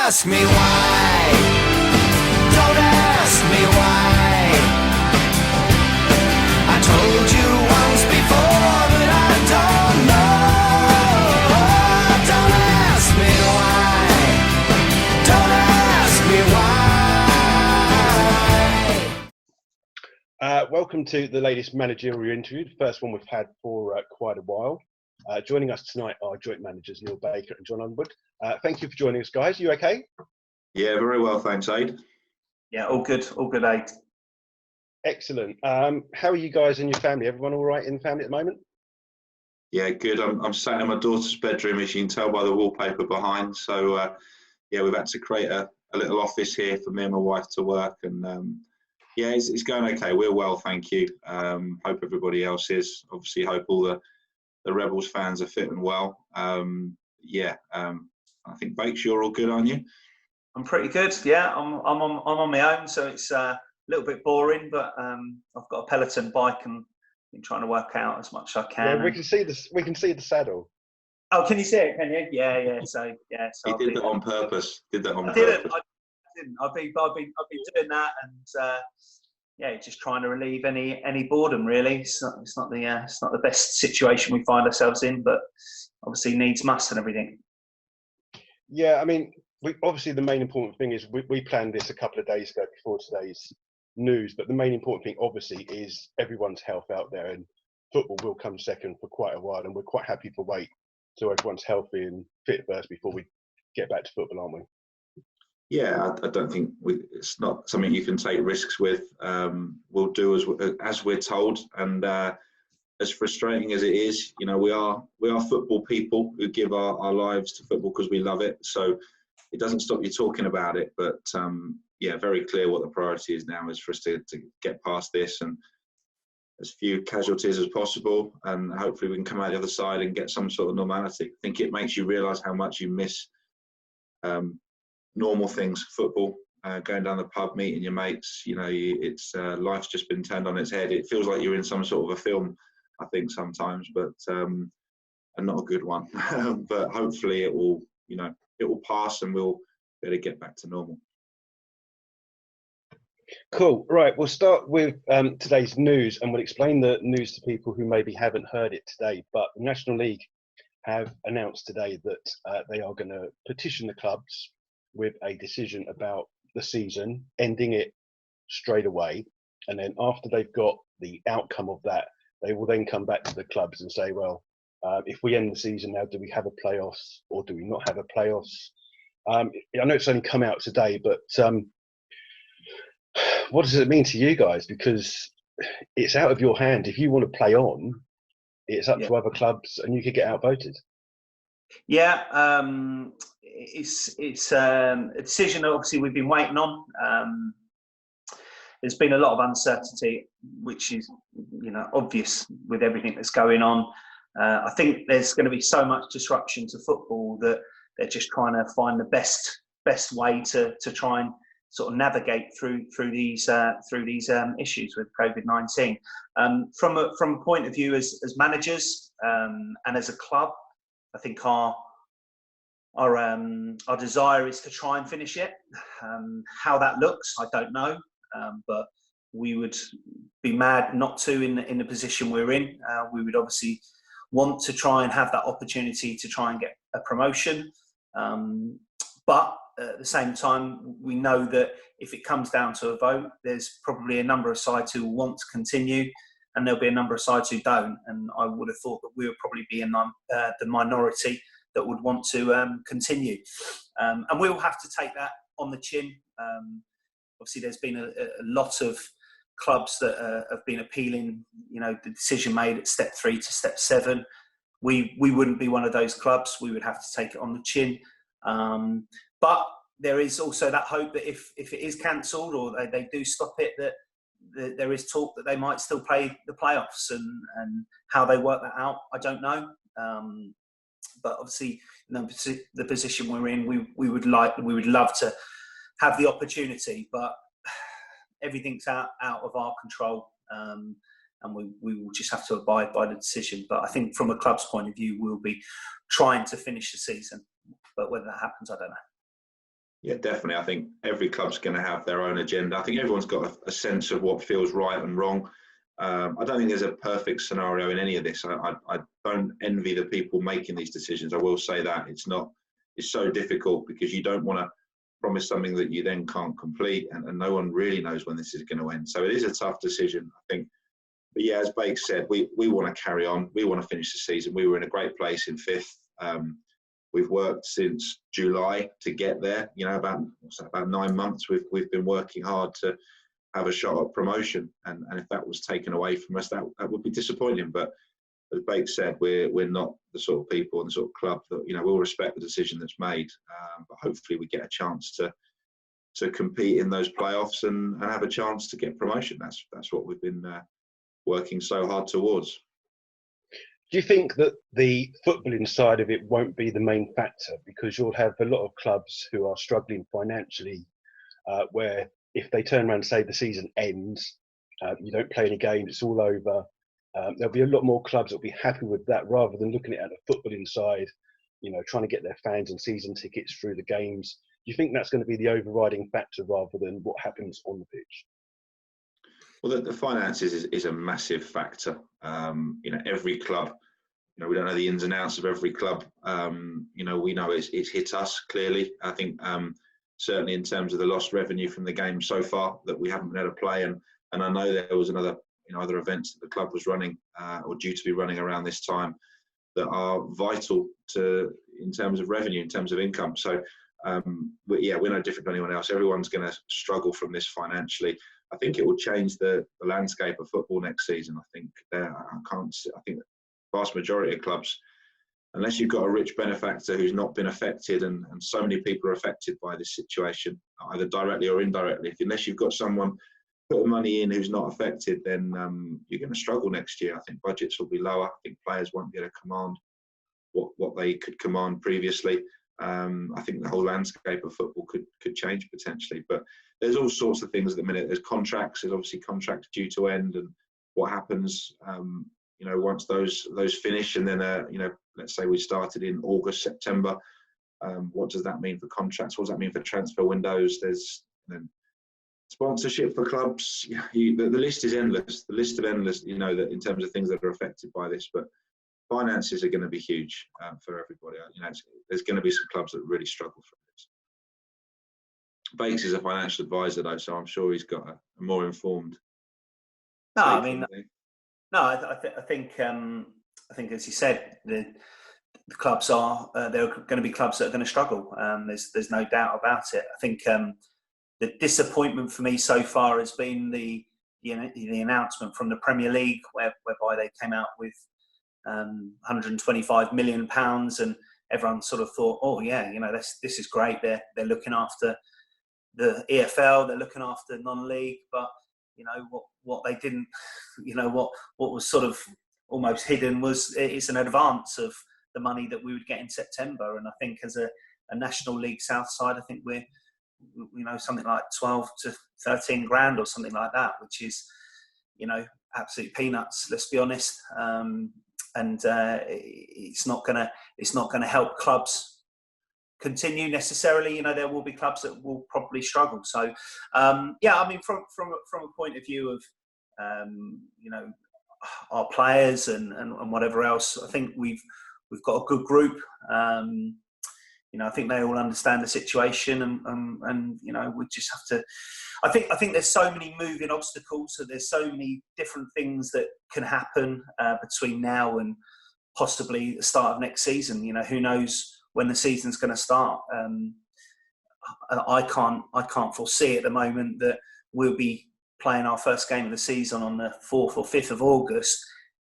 ask me why. Don't ask me why. I told you once before that I don't know. Don't ask me why. Don't ask me why. Welcome to the latest managerial interview, the first one we've had for quite a while. Joining us tonight are joint managers Neil Baker and Jon Underwood. Thank you for joining us, guys. You okay? Yeah, very well, thanks, Ade. Yeah, all good, Ade. Excellent. How are you guys and your family? Everyone all right in the family at the moment? Yeah, good. I'm sat in my daughter's bedroom, as you can tell by the wallpaper behind. So, yeah, we've had to create a little office here for me and my wife to work. And, yeah, it's going okay. We're well, thank you. Hope everybody else is. Obviously, hope all the Rebels fans are fit and well. Yeah, I think, Bakes, you're all good, aren't you? I'm pretty good. Yeah, I'm on my own, so it's a little bit boring. But I've got a Peloton bike and been trying to work out as much as I can. Yeah, we can see this. We can see the saddle. Oh, can you see it? Can you? Yeah. So yeah. So he did that on purpose. I didn't. I've been doing that, and yeah, just trying to relieve any boredom. Really, it's not the best situation we find ourselves in, but obviously needs must and everything. Yeah, I mean, obviously the main important thing is we planned this a couple of days ago before today's news, but the main important thing obviously is everyone's health out there, and football will come second for quite a while, and we're quite happy to wait till everyone's healthy and fit first before we get back to football, aren't we? Yeah, I don't think it's not something you can take risks with. We'll do as we're told, and as frustrating as it is, you know, we are football people who give our lives to football because we love it. So it doesn't stop you talking about it, but yeah, very clear what the priority is now is for us to get past this and as few casualties as possible, and hopefully we can come out the other side and get some sort of normality. I think it makes you realise how much you miss normal things, football, going down the pub, meeting your mates. You know, it's life's just been turned on its head. It feels like you're in some sort of a film, I think sometimes, but and not a good one. But hopefully it will pass and we'll be able to get back to normal. Cool. Right, we'll start with today's news, and we'll explain the news to people who maybe haven't heard it today. But the National League have announced today that they are going to petition the clubs with a decision about the season, ending it straight away. And then after they've got the outcome of that, they will then come back to the clubs and say, well, if we end the season now, do we have a playoffs or do we not have a playoffs? I know it's only come out today, but what does it mean to you guys? Because it's out of your hand. If you want to play on, it's up to other clubs and you could get outvoted. Yeah, it's a decision that obviously we've been waiting on. There's been a lot of uncertainty, which is, you know, obvious with everything that's going on. I think there's going to be so much disruption to football that they're just trying to find the best way to try and sort of navigate through these issues with COVID-19. From a point of view as managers and as a club, I think our desire is to try and finish it. How that looks, I don't know, but we would be mad not to in the position we're in. We would obviously want to try and have that opportunity to try and get a promotion, but at the same time, we know that if it comes down to a vote, there's probably a number of sides who will want to continue, and there'll be a number of sides who don't. And I would have thought that we would probably be in the minority that would want to continue. And we'll have to take that on the chin. Obviously, there's been a lot of clubs that have been appealing, you know, the decision made at step 3 to step 7. We wouldn't be one of those clubs. We would have to take it on the chin. But there is also that hope that if it is cancelled or they do stop it, that there is talk that they might still play the playoffs, and how they work that out, I don't know. But obviously, you know, the position we're in, we would love to have the opportunity, but everything's out of our control, and we will just have to abide by the decision. But I think from a club's point of view, we'll be trying to finish the season, but whether that happens, I don't know. Yeah, definitely. I think every club's going to have their own agenda. I think everyone's got a sense of what feels right and wrong. I don't think there's a perfect scenario in any of this. I don't envy the people making these decisions. I will say that it's so difficult because you don't want to promise something that you then can't complete, and no one really knows when this is going to end. So it is a tough decision, I think. But yeah, as Bake said, we want to carry on. We want to finish the season. We were in a great place in 5th. We've worked since July to get there. You know, about 9 months. We've been working hard to have a shot at promotion, and if that was taken away from us, that would be disappointing. But as Bake said, we're not the sort of people and the sort of club that, you know, we'll respect the decision that's made. But hopefully we get a chance to compete in those playoffs and have a chance to get promotion. That's what we've been working so hard towards. Do you think that the footballing side of it won't be the main factor, because you'll have a lot of clubs who are struggling financially, where if they turn around and say the season ends, you don't play any games, it's all over, there'll be a lot more clubs that'll be happy with that, rather than looking at the footballing side, you know, trying to get their fans and season tickets through the games. Do you think that's going to be the overriding factor rather than what happens on the pitch? Well, the finances is a massive factor. You know, every club, you know, we don't know the ins and outs of every club. You know, we know it's hit us clearly. I think certainly in terms of the lost revenue from the game so far, that we haven't been able to play. And I know there was other events that the club was running or due to be running around this time that are vital in terms of revenue, in terms of income. So we're no different than anyone else. Everyone's going to struggle from this financially. I think it will change the landscape of football next season. I think I think the vast majority of clubs, unless you've got a rich benefactor who's not been affected, and so many people are affected by this situation, either directly or indirectly. Unless you've got someone putting money in who's not affected, then you're going to struggle next year. I think budgets will be lower. I think players won't be able to command what they could command previously. I think the whole landscape of football could change potentially. But there's all sorts of things at the minute. There's contracts. There's obviously contracts due to end, and what happens, you know, once those finish, and then you know, let's say we started in August, September. What does that mean for contracts? What does that mean for transfer windows? There's sponsorship for clubs. The list is endless. The list of endless, you know, that in terms of things that are affected by this. But finances are going to be huge for everybody. You know, there's going to be some clubs that really struggle from this. Bakes is a financial advisor, though, so I'm sure he's got a more informed. No, I mean, no, I think as you said, the clubs are there are going to be clubs that are going to struggle. There's no doubt about it. I think the disappointment for me so far has been the announcement from the Premier League, whereby they came out with £125 million, and everyone sort of thought, oh yeah, you know, this is great. They're looking after the EFL, they're looking after non-league, but you know what they didn't, you know, what was sort of almost hidden was it's an advance of the money that we would get in September. And I think as a National League South side, I think we're, you know, something like 12 to 13 grand or something like that, which is, you know, absolute peanuts, let's be honest. And it's not gonna help clubs continue necessarily. You know, there will be clubs that will probably struggle. So yeah, I mean, from a point of view of you know, our players and whatever else, I think we've got a good group. You know, I think they all understand the situation, and you know, we just have to. I think there's so many moving obstacles, so there's so many different things that can happen between now and possibly the start of next season. You know, who knows when the season's going to start? I can't foresee at the moment that we'll be playing our first game of the season on the 4th or 5th of August,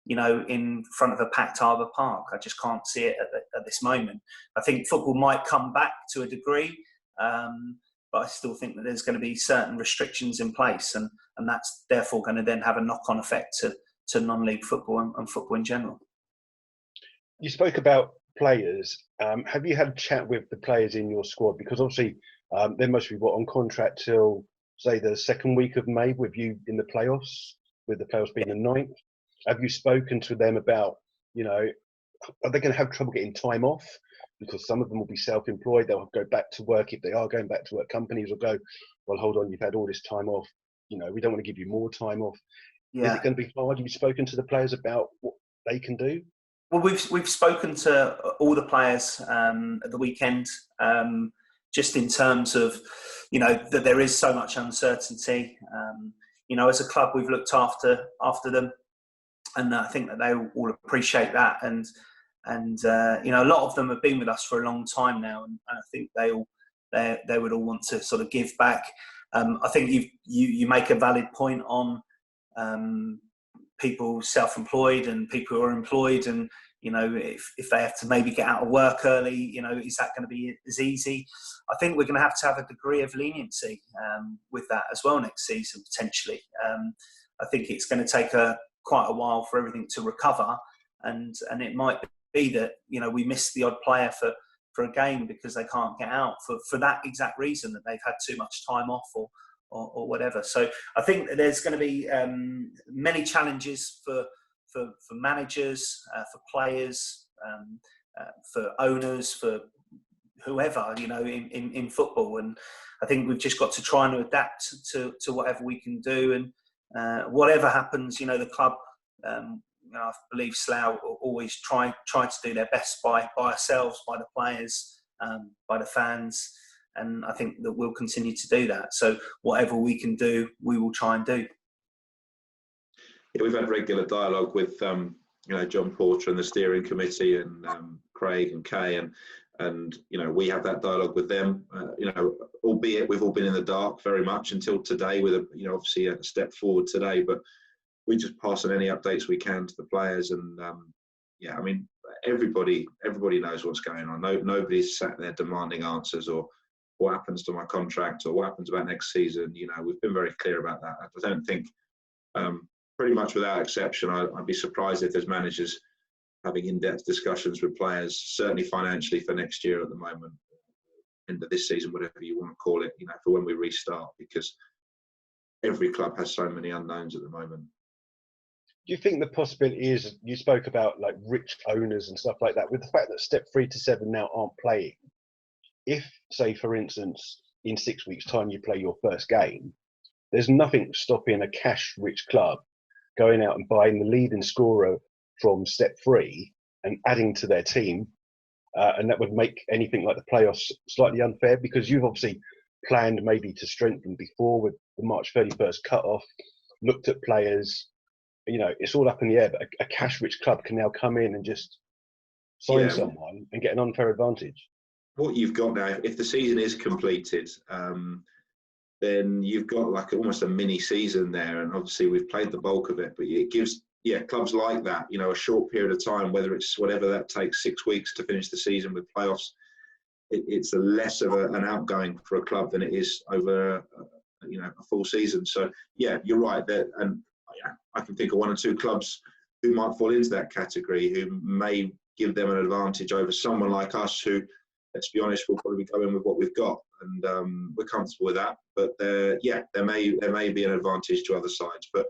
you know, in front of a packed Harbour Park. I just can't see it at this moment. I think football might come back to a degree, but I still think that there's going to be certain restrictions in place, and that's therefore going to then have a knock-on effect to non-league football and football in general. You spoke about players. Have you had a chat with the players in your squad? Because obviously they must be on contract till, say, the second week of May with you in the playoffs, with the playoffs being the 9th. Have you spoken to them about, you know, are they going to have trouble getting time off? because some of them will be self-employed. They'll go back to work. If they are going back to work, companies will go, well, hold on, you've had all this time off. You know, we don't want to give you more time off. Is it going to be hard? Have you spoken to the players about what they can do? Well, we've spoken to all the players at the weekend, just in terms of, you know, that there is so much uncertainty. You know, as a club, we've looked after them, and I think that they all appreciate that. And you know, a lot of them have been with us for a long time now, and I think they would all want to sort of give back. I think you make a valid point on people self-employed and people who are employed, and you know, if they have to maybe get out of work early, you know, is that going to be as easy? I think we're going to have a degree of leniency with that as well next season, potentially. I think it's going to take quite a while for everything to recover, and it might be that, you know, we miss the odd player for a game because they can't get out for that exact reason, that they've had too much time off or whatever. So I think that there's going to be many challenges for managers, for players, for owners, for whoever, you know, in football. And I think we've just got to try and adapt to whatever we can do. And whatever happens, you know, the club, you know, I believe Slough will always try to do their best by ourselves, by the players, by the fans. And I think that we'll continue to do that. So whatever we can do, we will try and do. Yeah, we've had regular dialogue with you know, John Porter and the steering committee, and Craig and Kay, and you know, we have that dialogue with them. You know, albeit we've all been in the dark very much until today, with you know, obviously a step forward today, but we just pass on any updates we can to the players. And yeah, I mean, everybody knows what's going on. Nobody's sat there demanding answers or what happens to my contract or what happens about next season. You know, we've been very clear about that. I don't think. Pretty much without exception, I'd be surprised if there's managers having in-depth discussions with players, certainly financially for next year at the moment, end of this season, whatever you want to call it, you know, for when we restart, because every club has so many unknowns at the moment. Do you think the possibility is, you spoke about like rich owners and stuff like that, with the fact that step 3 to 7 now aren't playing, if, say, for instance, in 6 weeks' time you play your first game, there's nothing stopping a cash-rich club going out and buying the leading scorer from step 3 and adding to their team, and that would make anything like the playoffs slightly unfair, because you've obviously planned maybe to strengthen before with the March 31st cut-off, looked at players, you know, it's all up in the air, but a cash-rich club can now come in and just sign someone and get an unfair advantage. What you've got now, if the season is completed, then you've got like almost a mini season there, and obviously we've played the bulk of it, but it gives clubs like that, you know, a short period of time, whether it's whatever that takes, 6 weeks to finish the season with playoffs, it's a less of an outgoing for a club than it is over you know, a full season. So yeah, you're right there, and yeah, I can think of 1 or 2 clubs who might fall into that category, who may give them an advantage over someone like us who, let's be honest, we'll probably go in with what we've got, and we're comfortable with that. But there may be an advantage to other sides, but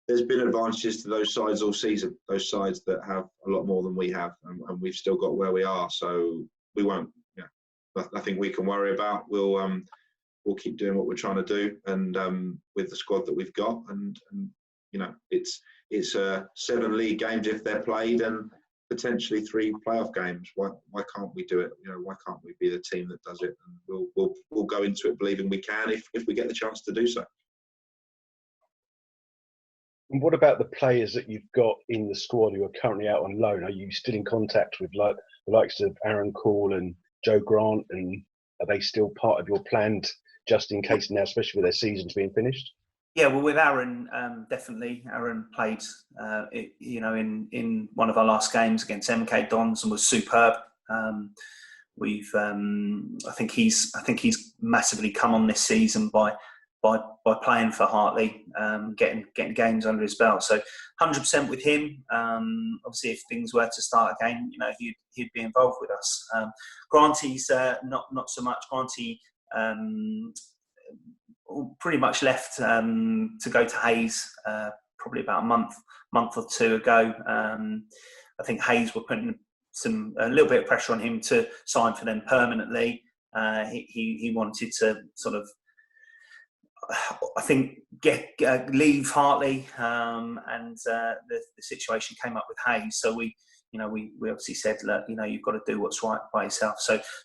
there's been advantages to those sides all season. Those sides that have a lot more than we have, and we've still got where we are. So we won't. Yeah, nothing we can worry about. We'll keep doing what we're trying to do, and with the squad that we've got, and you know, it's 7 league games if they're played, and potentially 3 playoff games. Why can't we do it? You know, why can't we be the team that does it? And we'll go into it believing we can if we get the chance to do so. And what about the players that you've got in the squad who are currently out on loan? Are you still in contact with like the likes of Aaron Call and Joe Grant, and are they still part of your planned just in case now, especially with their seasons being finished? Yeah, well, with Aaron, definitely. Aaron played, you know, in one of our last games against MK Dons and was superb. I think he's massively come on this season by playing for Hartley, getting games under his belt. So 100% with him. Obviously, if things were to start again, you know, he'd be involved with us. Granty's not so much. Granty pretty much left to go to Hayes probably about a month or 2 ago. I think Hayes were putting a little bit of pressure on him to sign for them permanently. He wanted to sort of, I think, leave Hartley, and the situation came up with Hayes. So we obviously said, look, you've got to do what's right by yourself.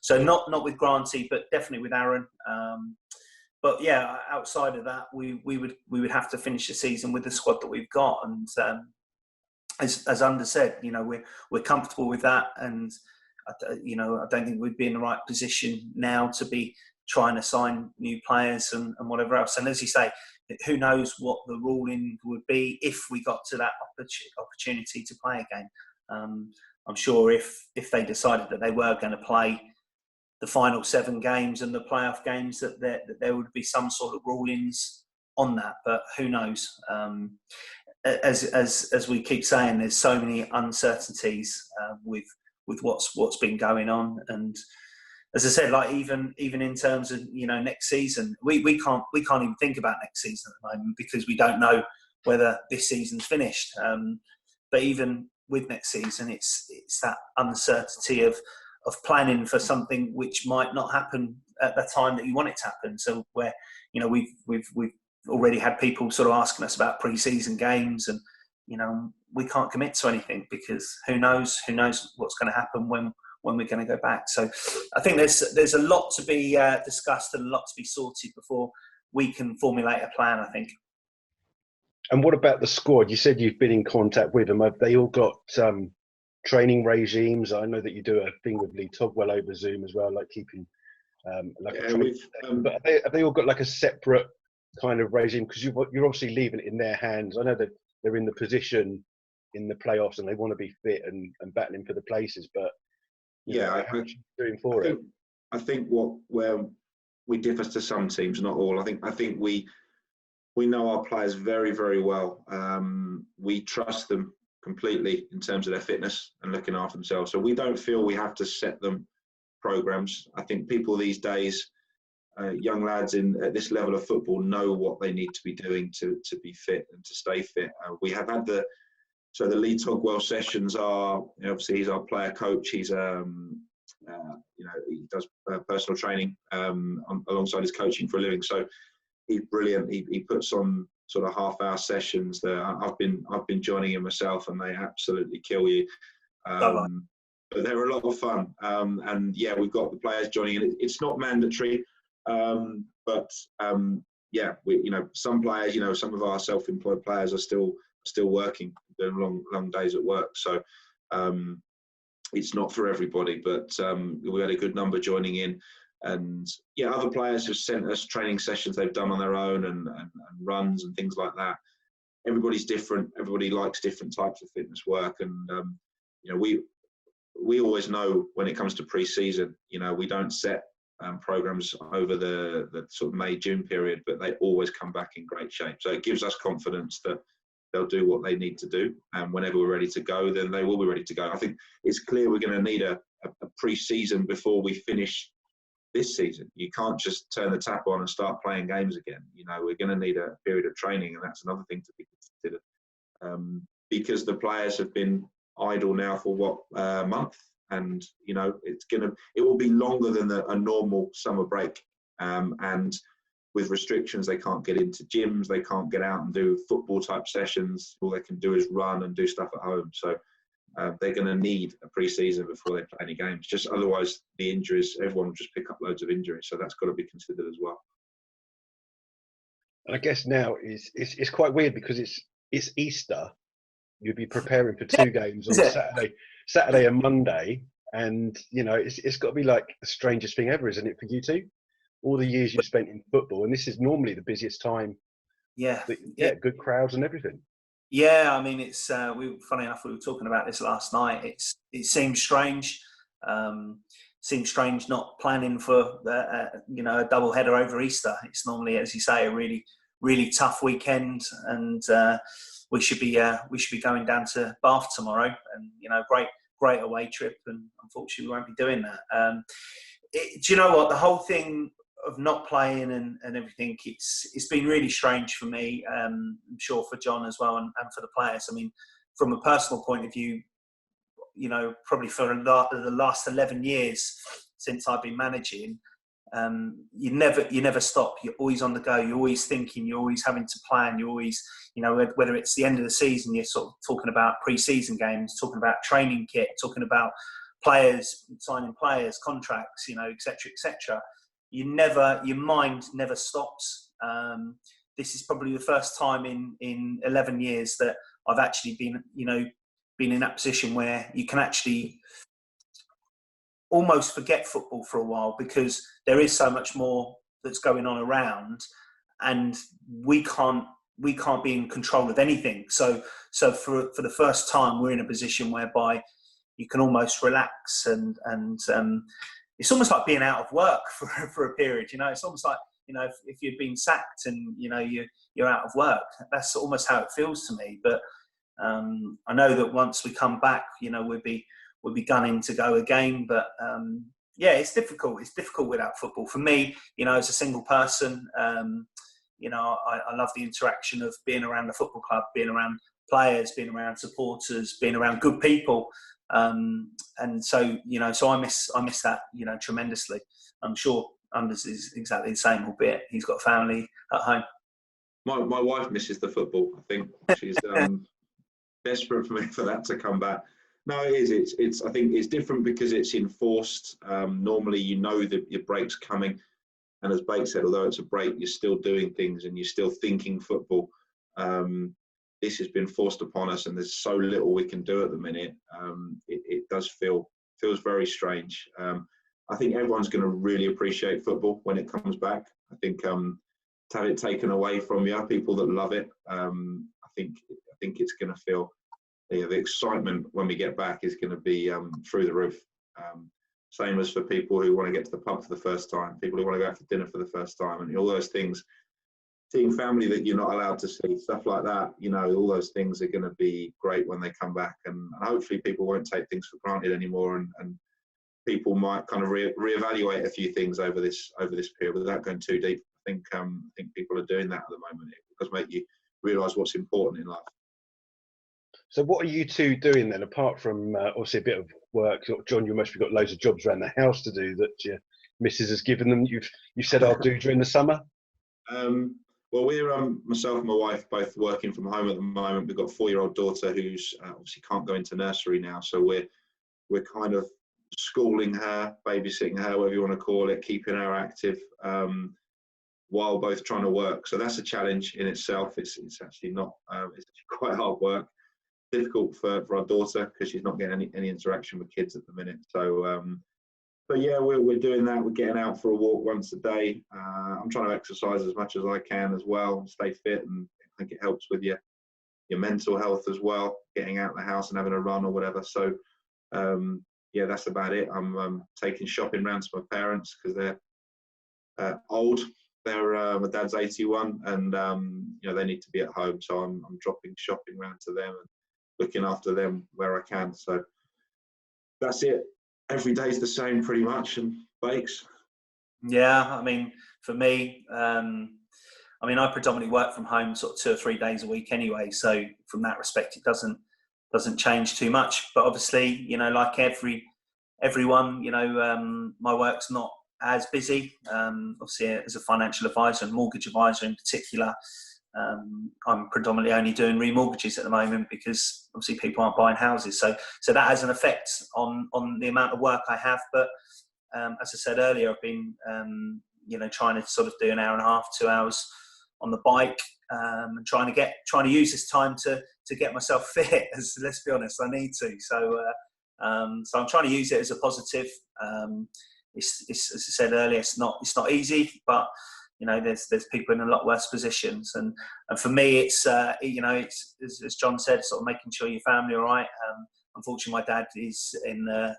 So not with Granty, but definitely with Aaron. But yeah, outside of that, we would have to finish the season with the squad that we've got. And as Under said, we're comfortable with that, and I don't think we'd be in the right position now to be trying to sign new players and whatever else. And as you say, who knows what the ruling would be if we got to that opportunity to play again. I'm sure if they decided that they were going to play the final 7 games and the playoff games, that there would be some sort of rulings on that. But who knows? As we keep saying, there's so many uncertainties with what's been going on. And as I said, like even in terms of next season, we can't even think about next season at the moment because we don't know whether this season's finished. But even with next season, it's that uncertainty of planning for something which might not happen at the time that you want it to happen. So where we've already had people sort of asking us about pre-season games, and we can't commit to anything because who knows what's going to happen when we're going to go back. So I think there's a lot to be discussed and a lot to be sorted before we can formulate a plan, I think. And what about the squad? You said you've been in contact with them. Have they all got training regimes? I know that you do a thing with Lee Togwell over Zoom as well, like keeping but have they all got like a separate kind of regime? Because you're obviously leaving it in their hands. I know that they're in the position in the playoffs and they want to be fit and battling for the places, but how are you doing for it? I think where we differ to some teams, not all. I think we know our players very, very well. We trust them completely in terms of their fitness and looking after themselves. So we don't feel we have to set them programs. I think people these days, young lads at this level of football, know what they need to be doing to be fit and to stay fit. We have had the Lee Togwell sessions are, obviously he's our player coach. He's he does personal training alongside his coaching for a living. So he's brilliant. He puts on sort of half-hour sessions there. I've been joining him myself, and they absolutely kill you. But they're a lot of fun. And yeah, we've got the players joining in. It's not mandatory, but we some players, some of our self-employed players are still working, doing long days at work. So it's not for everybody, but we had a good number joining in. And yeah, other players have sent us training sessions they've done on their own and runs and things like that. Everybody's different. Everybody likes different types of fitness work. And, we always know when it comes to pre-season, we don't set programs over the sort of May, June period, but they always come back in great shape. So it gives us confidence that they'll do what they need to do. And whenever we're ready to go, then they will be ready to go. I think it's clear we're going to need a pre-season before we finish this season. You can't just turn the tap on and start playing games again. We're going to need a period of training, and that's another thing to be considered. Because the players have been idle now for a month, and it will be longer than a normal summer break. And with restrictions, they can't get into gyms, they can't get out and do football type sessions. All they can do is run and do stuff at home. So they're going to need a pre-season before they play any games. Just otherwise, the injuries, everyone will just pick up loads of injuries. So that's got to be considered as well. I guess now it's quite weird because it's Easter. You'll be preparing for 2 games on Saturday and Monday, and it's got to be like the strangest thing ever, isn't it, for you two? All the years you've spent in football, and this is normally the busiest time. Yeah, good crowds and everything. Yeah, I mean, it's funny enough, we were talking about this last night. It seems strange. Seems strange not planning for a double header over Easter. It's normally, as you say, a really, really tough weekend, and we should be going down to Bath tomorrow, and great away trip. And unfortunately, we won't be doing that. Do you know what? The whole thing of not playing and everything, it's been really strange for me. I'm sure for Jon as well, and for the players. I mean, from a personal point of view, probably for the last 11 years since I've been managing, you never stop. You're always on the go. You're always thinking. You're always having to plan. You're always, whether it's the end of the season, you're sort of talking about pre-season games, talking about training kit, talking about players, signing players, contracts, et cetera, et cetera. Your mind never stops. This is probably the first time in 11 years that I've actually been in that position where you can actually almost forget football for a while, because there is so much more that's going on around, and we can't be in control of anything. So for the first time, we're in a position whereby you can almost relax, and it's almost like being out of work for a period. It's almost like, if you've been sacked and you're out of work. That's almost how it feels to me. But I know that once we come back, we'll be gunning to go again. But it's difficult. It's difficult without football. For me, as a single person, I love the interaction of being around the football club, being around players, being around supporters, being around good people. And so I miss that, tremendously. I'm sure Anders is exactly the same, albeit he's got a family at home. My wife misses the football. I think she's desperate for me for that to come back. No, it is. It's. I think it's different because it's enforced. Normally, that your break's coming, and as Bake said, although it's a break, you're still doing things and you're still thinking football. This has been forced upon us, and there's so little we can do at the minute. It does feels very strange. I think everyone's going to really appreciate football when it comes back. I think to have it taken away from you, people that love it, I think it's going to feel the excitement when we get back is going to be through the roof. Same as for people who want to get to the pub for the first time, people who want to go out for dinner for the first time, and all those things. Seeing family that you're not allowed to see, stuff like that, all those things are going to be great when they come back, and hopefully people won't take things for granted anymore, and people might kind of reevaluate a few things over this period without going too deep. I think people are doing that at the moment. It does make you realise what's important in life. So what are you two doing then, apart from obviously a bit of work? John, you must have got loads of jobs around the house to do that your missus has given them. You said I'll do during the summer. Well, we're myself and my wife both working from home at the moment. We've got a 4-year-old daughter who's obviously can't go into nursery now, so we're kind of schooling her, babysitting her, whatever you want to call it, keeping her active while both trying to work. So that's a challenge in itself. It's actually not. It's quite hard work. Difficult for our daughter because she's not getting any interaction with kids at the minute. So. But yeah, we're doing that. We're getting out for a walk once a day. I'm trying to exercise as much as I can as well, and stay fit, and I think it helps with your mental health as well, getting out of the house and having a run or whatever. So yeah, that's about it. I'm taking shopping round to my parents because they're old. They're my dad's 81, and they need to be at home. So I'm dropping shopping round to them and looking after them where I can. So that's it. Every day's the same pretty much, and Bakes. Yeah, I mean, for me, I predominantly work from home sort of 2 or 3 days a week anyway. So from that respect, it doesn't change too much. But obviously, like everyone, my work's not as busy. Obviously, as a financial advisor and mortgage advisor in particular, I'm predominantly only doing remortgages at the moment because obviously people aren't buying houses. So that has an effect on the amount of work I have. But as I said earlier, I've been trying to sort of do an hour and a half, 2 hours on the bike, and trying to use this time to get myself fit. As let's be honest, I need to. So I'm trying to use it as a positive. It's as I said earlier, it's not easy, but there's people in a lot worse positions, and for me, it's it's as John said, sort of making sure your family are all right. Unfortunately, my dad is in the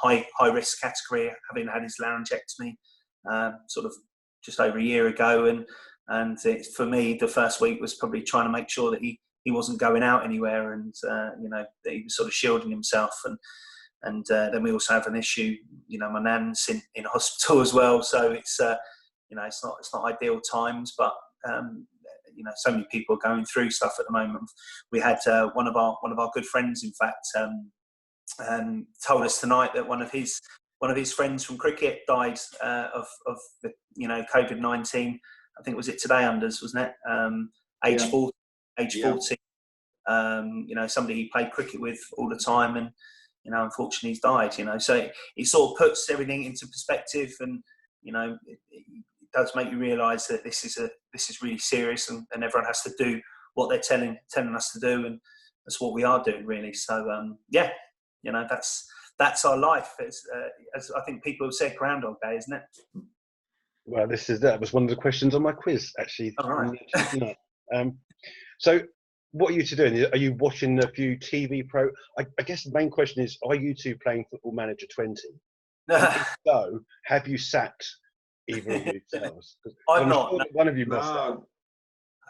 high risk category, having had his laryngectomy sort of just over a year ago, and for me, the first week was probably trying to make sure that he wasn't going out anywhere, and that he was sort of shielding himself, and then we also have an issue. My nan's in hospital as well, so it's. It's not ideal times, but so many people are going through stuff at the moment. We had one of our good friends, in fact, told us tonight that one of his friends from cricket died of the COVID-19. I think was it today, Unders, wasn't it? Age 40. Somebody he played cricket with all the time, and unfortunately he's died. So it sort of puts everything into perspective, and it does make you realise that this is really serious, and everyone has to do what they're telling us to do, and that's what we are doing, really. So that's our life. As I think people have said, Groundhog Day, isn't it? Well, that was one of the questions on my quiz, actually. All right. So what are you two doing? Are you watching a few TV I guess the main question is, are you two playing Football Manager 20? If so, have you sacked either of yourselves? I'm not. Sure one of you must have.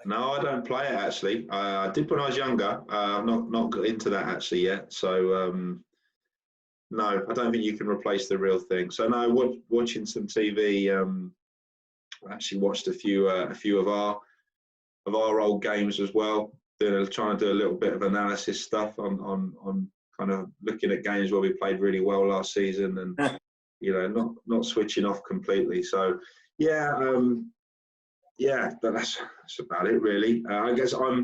No, I don't play it, actually. I did when I was younger. I've not got into that actually yet. So no, I don't think you can replace the real thing. So no, watching some TV. I actually watched a few of our old games as well. Trying to do a little bit of analysis stuff on kind of looking at games where we played really well last season, and not switching off completely. So but that's about it, really. I guess I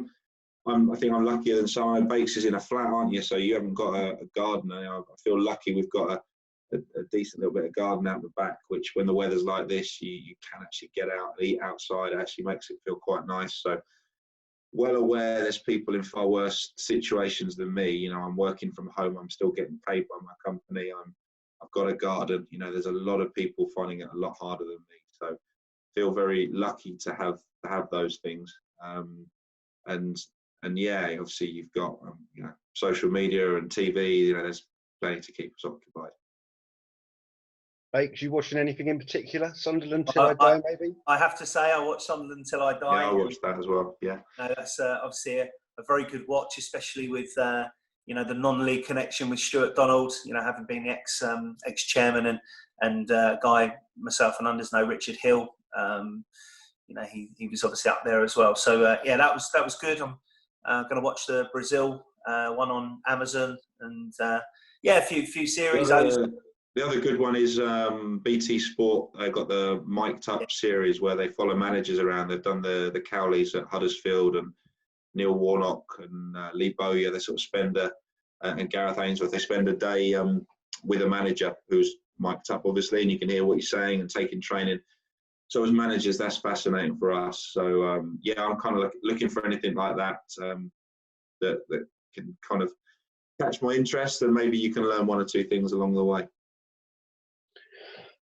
think I'm luckier than some. Bakes is in a flat, aren't you? So you haven't got a garden. I feel lucky we've got a decent little bit of garden out the back, which when the weather's like this, you can actually get out and eat outside. It actually makes it feel quite nice. So well aware there's people in far worse situations than me. I'm working from home. I'm still getting paid by my company. I've got a garden. There's a lot of people finding it a lot harder than me. So feel very lucky to have those things. And obviously you've got social media and TV. There's plenty to keep us occupied. Bakes, you watching anything in particular? Sunderland Till I Die, maybe? I have to say, I watched Sunderland Till I Die. Yeah, I watched that as well. Yeah. That's obviously a very good watch, especially with the non-league connection with Stuart Donald. Having been the ex-chairman and guy myself and Unders know, Richard Hill. He was obviously up there as well. So that was good. I'm going to watch the Brazil one on Amazon, and a few series. The other good one is BT Sport. They've got the Mic'd Up series where they follow managers around. They've done the Cowleys at Huddersfield and Neil Warnock and Lee Bowyer. They sort of spend and Gareth Ainsworth. They spend a day with a manager who's mic'd up, obviously, and you can hear what he's saying and taking training. So as managers, that's fascinating for us. So I'm kind of looking for anything like that that can kind of catch my interest, and maybe you can learn one or two things along the way.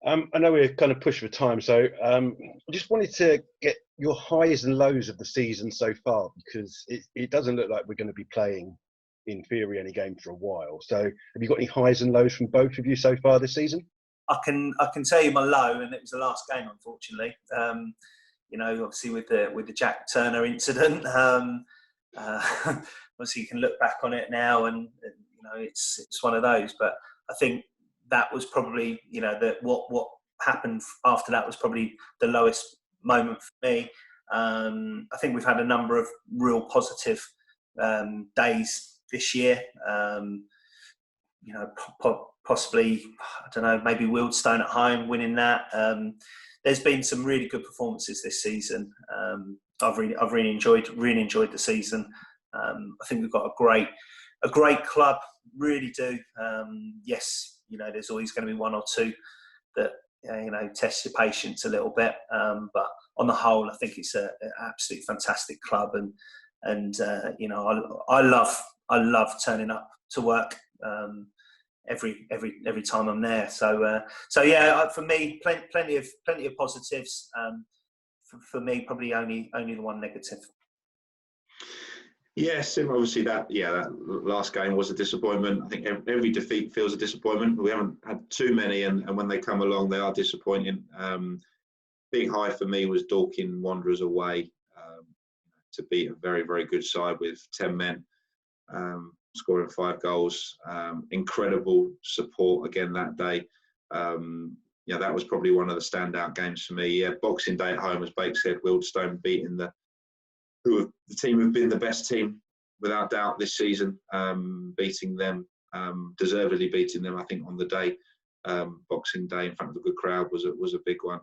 I know we're kind of pushed for time, so I just wanted to get your highs and lows of the season so far, because it doesn't look like we're going to be playing, in theory, any game for a while. So have you got any highs and lows from both of you so far this season? I can tell you my low, and it was the last game, unfortunately. Obviously with the Jack Turner incident. Obviously you can look back on it now, and it's one of those. But I think that was probably what happened after that was probably the lowest moment for me. I think we've had a number of real positive days this year. Possibly, I don't know, maybe Wealdstone at home winning that. There's been some really good performances this season. I've really enjoyed the season. I think we've got a great club, really do. Yes, there's always going to be one or two that test your patience a little bit, but on the whole, I think it's an absolutely fantastic club, and I love turning up to work every time I'm there. So for me, plenty of positives. For me, probably only the one negative. Yes, obviously that last game was a disappointment. I think every defeat feels a disappointment. We haven't had too many, and when they come along, they are disappointing. Big high for me was Dorking Wanderers away, to beat a very, very good side with 10 men, scoring 5 goals. Incredible support again that day. That was probably one of the standout games for me. Yeah, Boxing Day at home, as Bake said, Wealdstone beating the the team who've been the best team without doubt this season, beating them, deservedly beating them. I think on the day, Boxing Day, in front of a good crowd was a big one.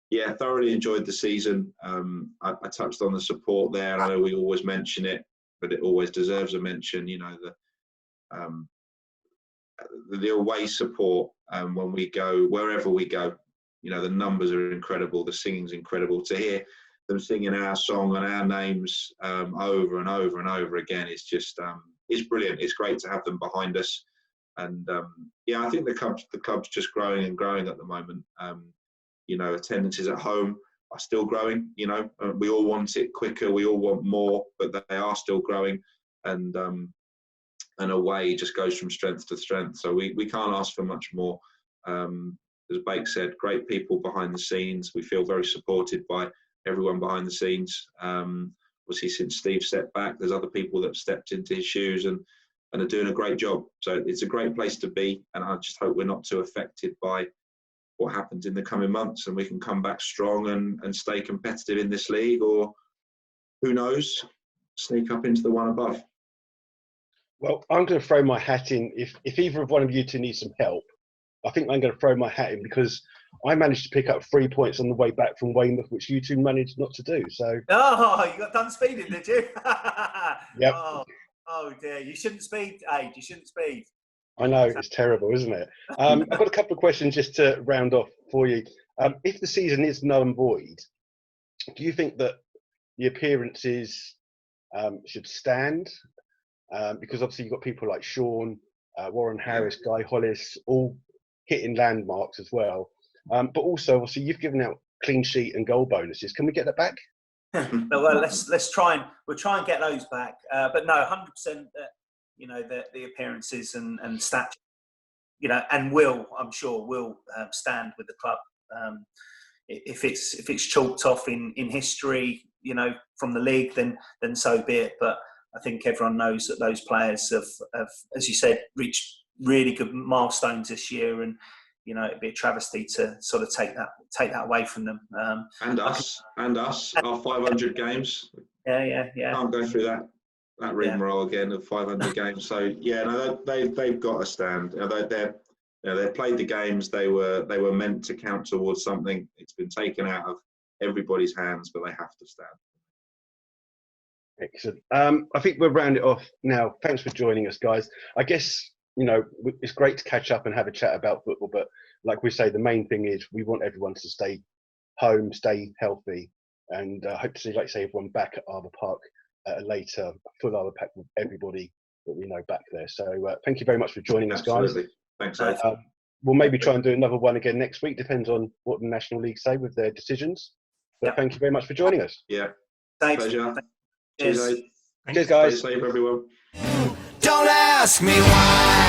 Yeah, thoroughly enjoyed the season. I touched on the support there. I know we always mention it, but it always deserves a mention. You know, the away support when we go, wherever we go, you know, the numbers are incredible. The singing's incredible. To hear them singing our song and our names over and over and over again, it's just, it's brilliant. It's great to have them behind us. And yeah, I think the club's just growing and growing at the moment. You know, attendances at home are still growing. You know, we all want it quicker. We all want more, but they are still growing. And away just goes from strength to strength. So we can't ask for much more. As Bake said, great people behind the scenes. We feel very supported by everyone behind the scenes. Obviously, since Steve stepped back, there's other people that have stepped into his shoes and are doing a great job. So it's a great place to be. And I just hope we're not too affected by what happens in the coming months, and we can come back strong and stay competitive in this league, or who knows, sneak up into the one above. Well, I'm going to throw my hat in. If either of one of you two needs some help, I think I'm going to throw my hat in, because I managed to pick up 3 points on the way back from Weymouth, which you two managed not to do. So. Oh, you got done speeding, did you? Yep. Oh dear, you shouldn't speed, Ade. You shouldn't speed. I know, it's terrible, isn't it? I've got a couple of questions just to round off for you. If the season is null and void, do you think that the appearances should stand? Because obviously you've got people like Sean, Warren Harris, Guy Hollis, all hitting landmarks as well. But also, obviously, you've given out clean sheet and goal bonuses. Can we get that back? Well, let's try and get those back. But no, 100%. You know, the appearances and stats, you know, and I'm sure will stand with the club. If it's chalked off in history, you know, from the league, then so be it. But I think everyone knows that those players have, as you said, reached really good milestones this year, and you know, it'd be a travesty to sort of take that away from them. And us, our 500 games. Yeah. Can't go through that rigmarole again of 500 games. So yeah, no, they've got to stand. You know, they played the games. They were meant to count towards something. It's been taken out of everybody's hands, but they have to stand. Excellent. I think we'll round it off now. Thanks for joining us, guys. I guess, you know, it's great to catch up and have a chat about football, but like we say, the main thing is we want everyone to stay home, stay healthy, and hope to see, like say, everyone back at Arbour Park at a later full Arbour Park with everybody that we know back there. So thank you very much for joining us, guys. Thanks, we'll maybe try and do another one again next week, depends on what the National League say with their decisions. But thank you very much for joining us. Yeah. Thanks. Pleasure. Cheers. Cheers, guys. Stay safe, everyone. Don't ask me why.